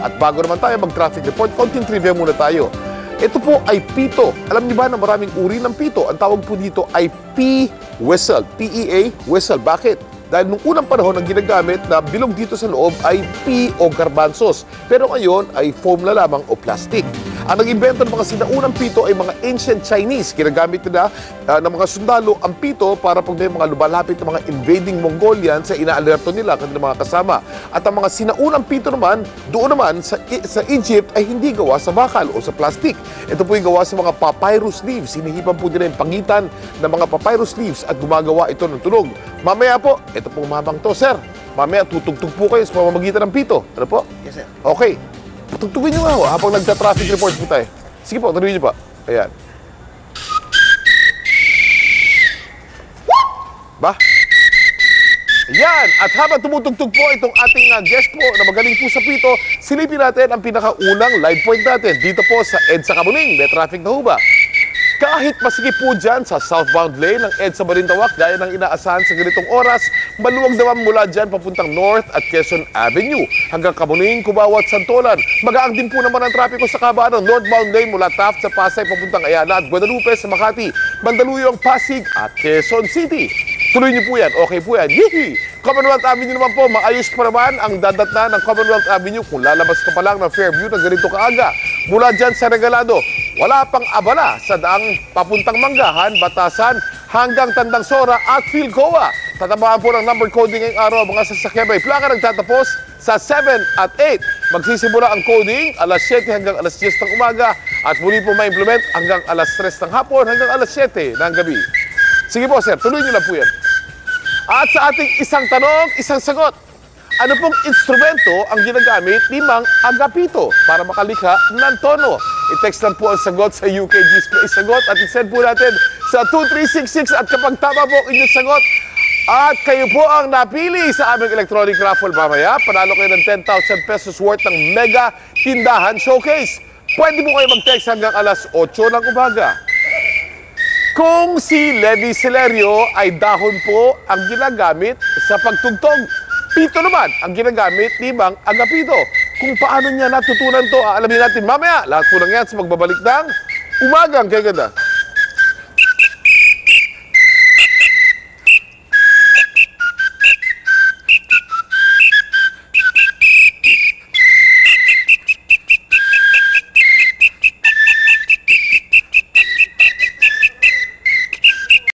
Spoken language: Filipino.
At bago naman tayo mag-traffic report, konting trivia muna tayo. Ito po ay pito. Alam niyo ba na maraming uri ng pito? Ang tawag po dito ay P-whistle. P-E-A, whistle. Bakit? Dahil nung unang panahon ang ginagamit na bilog dito sa loob ay pea o garbanzos. Pero ngayon ay foam na lamang o plastic. Ang nag-invento ng mga sinaunang pito ay mga ancient Chinese. Ginagamit nila ng mga sundalo ang pito para pag may mga lumalapit ng mga invading Mongolian sa inaalerto nila kanilang mga kasama. At ang mga sinaunang pito naman, doon naman sa Egypt ay hindi gawa sa bakal o sa plastic. Ito po yung gawa sa mga papyrus leaves. Hinihipan po nila yung pangitan ng mga papyrus leaves at gumagawa ito ng tunog. Mamaya po, ito pong mamang to, sir. Mamaya tutugtog po kayo sa pamamagitan ng pito. Ano po? Yes, sir. Okay. Patugtugin nyo nga ho, habang nagta-traffic report po tayo. Sige po, tuloy nyo pa. Ayan. Ba? Ayan. At habang tumutugtog po itong ating guest po na magaling po sa pito, silipin natin ang pinakaunang live point natin dito po sa EDSA Kamuning. May traffic na ho ba? Kahit masikip po dyan sa southbound lane ng EDSA Balintawak, gaya ng inaasahan sa ganitong oras, maluwag naman mula dyan papuntang North at Quezon Avenue hanggang Kamuning, Cubao at Santolan. Magaang din po naman ang trapiko sa kabaan ng northbound lane mula Taft sa Pasay papuntang Ayala at Guadalupe sa Makati, Mandaluyong, Pasig at Quezon City. Tuloy niyo po yan. Okay po yan. Yee! Commonwealth Avenue naman po, maayos pa naman ang dadatna ng Commonwealth Avenue kung lalabas ka pa lang ng Fairview na ganito kaaga. Mula dyan sa Regalado, wala pang abala sa daang papuntang Manggahan, Batasan, hanggang Tandang Sora at Philcoa. Tatamaan po ng number coding ngayong araw mga sasakyan may plaka nagtatapos sa 7 at 8. Magsisimula ang coding alas 7 hanggang alas 10 ng umaga at muli po ma-implement hanggang alas 3 ng hapon hanggang alas 7 ng gabi. Sige po sir, tuloy niyo lang po yan. At sa ating isang tanong, isang sagot. Ano pong instrumento ang ginagamit ni Mang Agapito para makalikha ng tono? I-text lang po ang sagot sa UKG's Play Sagot at i-send po natin sa 2366 at kapag tama po ang inyong sagot at kayo po ang napili sa aming electronic raffle mamaya, panalo kayo ng 10,000 pesos worth ng Mega Tindahan Showcase. Pwede mo kayo mag-text hanggang alas 8 ng umaga. Kung si Levi Celerio ay dahon po ang ginagamit sa pagtugtog, pito naman ang ginagamit ni Mang Agapito. Kung paano niya natutunan to, alamin natin mamaya. Lahat po lang yan sa magbabalik ng Umagang Kaganda.